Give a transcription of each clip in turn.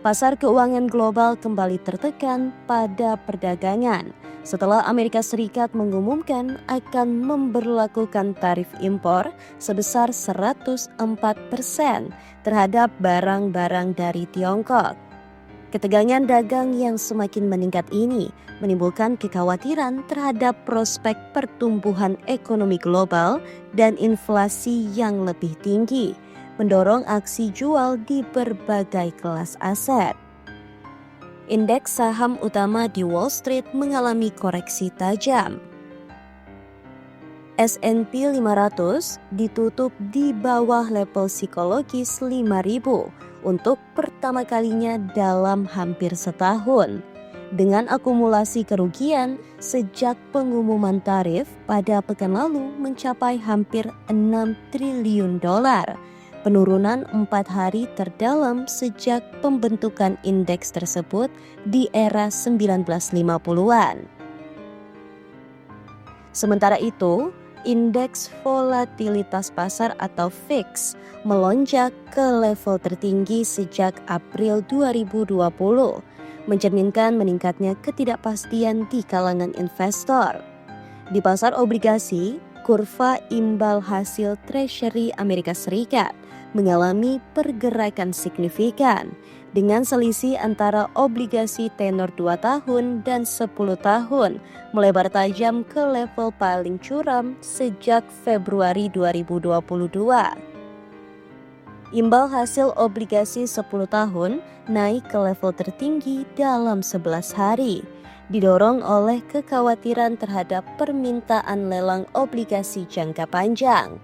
Pasar keuangan global kembali tertekan pada perdagangan setelah Amerika Serikat mengumumkan akan memberlakukan tarif impor sebesar 104% terhadap barang-barang dari Tiongkok. Ketegangan dagang yang semakin meningkat ini menimbulkan kekhawatiran terhadap prospek pertumbuhan ekonomi global dan inflasi yang lebih tinggi, mendorong aksi jual di berbagai kelas aset. Indeks saham utama di Wall Street mengalami koreksi tajam. S&P 500 ditutup di bawah level psikologis 5.000 untuk pertama kalinya dalam hampir setahun, dengan akumulasi kerugian sejak pengumuman tarif pada pekan lalu mencapai hampir 6 triliun dolar. Penurunan 4 hari terdalam sejak pembentukan indeks tersebut di era 1950-an. Sementara itu, indeks volatilitas pasar atau VIX melonjak ke level tertinggi sejak April 2020, mencerminkan meningkatnya ketidakpastian di kalangan investor. Di pasar obligasi, kurva imbal hasil Treasury Amerika Serikat mengalami pergerakan signifikan dengan selisih antara obligasi tenor 2 tahun dan 10 tahun melebar tajam ke level paling curam sejak Februari 2022. Imbal hasil obligasi 10 tahun naik ke level tertinggi dalam 11 hari, didorong oleh kekhawatiran terhadap permintaan lelang obligasi jangka panjang.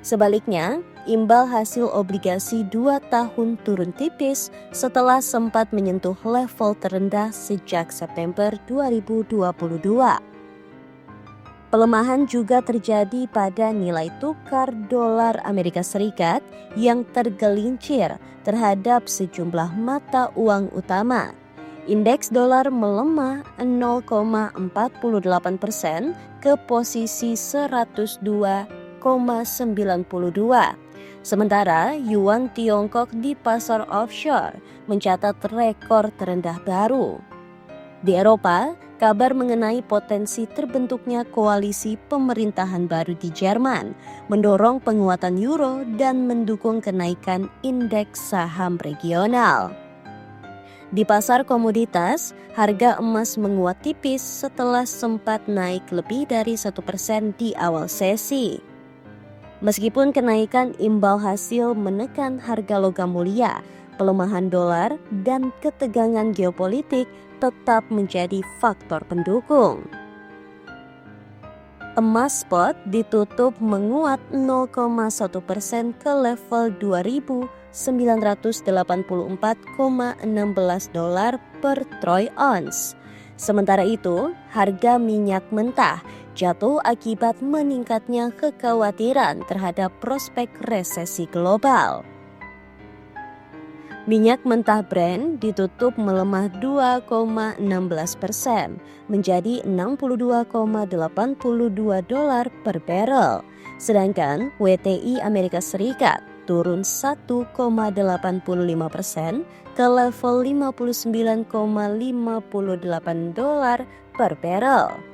Sebaliknya, imbal hasil obligasi 2 tahun turun tipis setelah sempat menyentuh level terendah sejak September 2022. Pelemahan juga terjadi pada nilai tukar dolar Amerika Serikat yang tergelincir terhadap sejumlah mata uang utama. Indeks dolar melemah 0,48% ke posisi 102,92. Sementara yuan Tiongkok di pasar offshore mencatat rekor terendah baru. Di Eropa, kabar mengenai potensi terbentuknya koalisi pemerintahan baru di Jerman mendorong penguatan euro dan mendukung kenaikan indeks saham regional. Di pasar komoditas, harga emas menguat tipis setelah sempat naik lebih dari 1% di awal sesi. Meskipun kenaikan imbal hasil menekan harga logam mulia, pelemahan dolar dan ketegangan geopolitik tetap menjadi faktor pendukung. Emas spot ditutup menguat 0,1% ke level 2.984,16 dolar per troy ounce. Sementara itu, harga minyak mentah jatuh akibat meningkatnya kekhawatiran terhadap prospek resesi global. Minyak mentah Brent ditutup melemah 2,16% menjadi 62,82 dolar per barrel. Sedangkan WTI Amerika Serikat turun 1,85% ke level 59,58 dolar per barrel.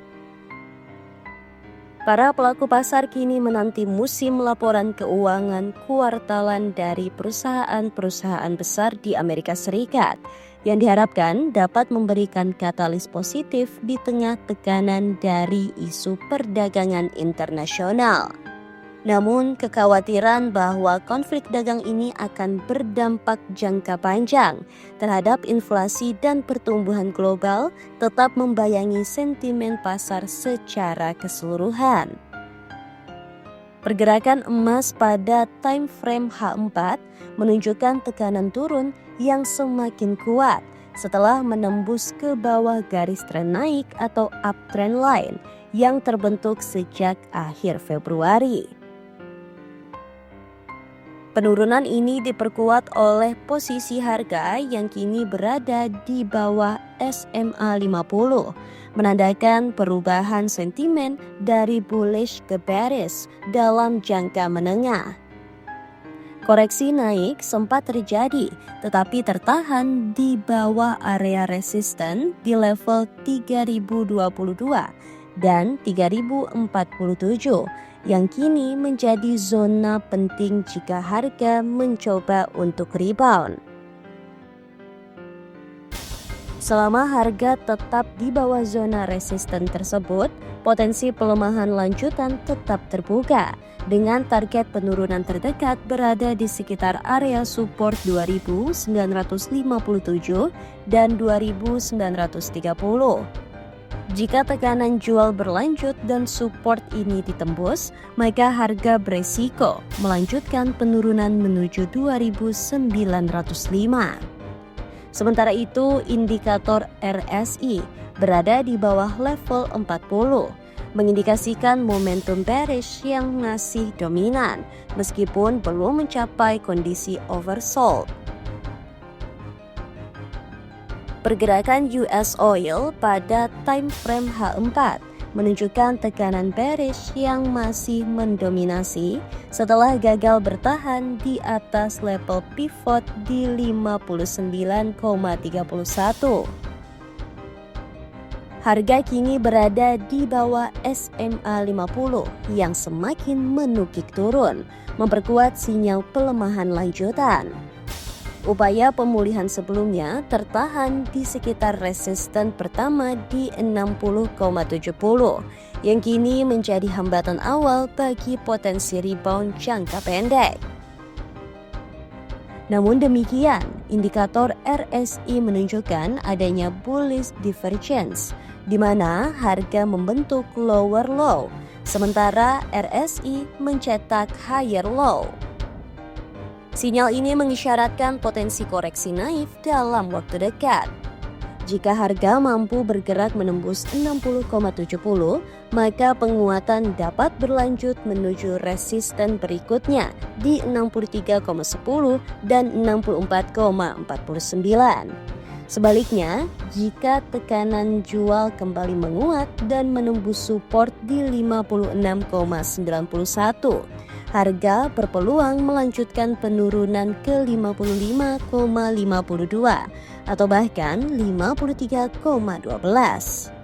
Para pelaku pasar kini menanti musim laporan keuangan kuartalan dari perusahaan-perusahaan besar di Amerika Serikat yang diharapkan dapat memberikan katalis positif di tengah tekanan dari isu perdagangan internasional. Namun, kekhawatiran bahwa konflik dagang ini akan berdampak jangka panjang terhadap inflasi dan pertumbuhan global tetap membayangi sentimen pasar secara keseluruhan. Pergerakan emas pada time frame H4 menunjukkan tekanan turun yang semakin kuat setelah menembus ke bawah garis tren naik atau uptrend line yang terbentuk sejak akhir Februari. Penurunan ini diperkuat oleh posisi harga yang kini berada di bawah SMA 50, menandakan perubahan sentimen dari bullish ke bearish dalam jangka menengah. Koreksi naik sempat terjadi, tetapi tertahan di bawah area resisten di level 3022 dan 3047 yang kini menjadi zona penting jika harga mencoba untuk rebound. Selama harga tetap di bawah zona resisten tersebut, potensi pelemahan lanjutan tetap terbuka dengan target penurunan terdekat berada di sekitar area support 2957 dan 2930. Jika tekanan jual berlanjut dan support ini ditembus, maka harga beresiko melanjutkan penurunan menuju 2905. Sementara itu, indikator RSI berada di bawah level 40, mengindikasikan momentum bearish yang masih dominan meskipun belum mencapai kondisi oversold. Pergerakan US Oil pada time frame H4 menunjukkan tekanan bearish yang masih mendominasi setelah gagal bertahan di atas level pivot di 59,31. Harga kini berada di bawah SMA 50 yang semakin menukik turun, memperkuat sinyal pelemahan lanjutan. Upaya pemulihan sebelumnya tertahan di sekitar resisten pertama di 60,70 yang kini menjadi hambatan awal bagi potensi rebound jangka pendek. Namun demikian, indikator RSI menunjukkan adanya bullish divergence di mana harga membentuk lower low sementara RSI mencetak higher low. Sinyal ini mengisyaratkan potensi koreksi naik dalam waktu dekat. Jika harga mampu bergerak menembus 60,70, maka penguatan dapat berlanjut menuju resisten berikutnya di 63,10 dan 64,49. Sebaliknya, jika tekanan jual kembali menguat dan menembus support di 56,91, harga berpeluang melanjutkan penurunan ke 55,52 atau bahkan 53,12.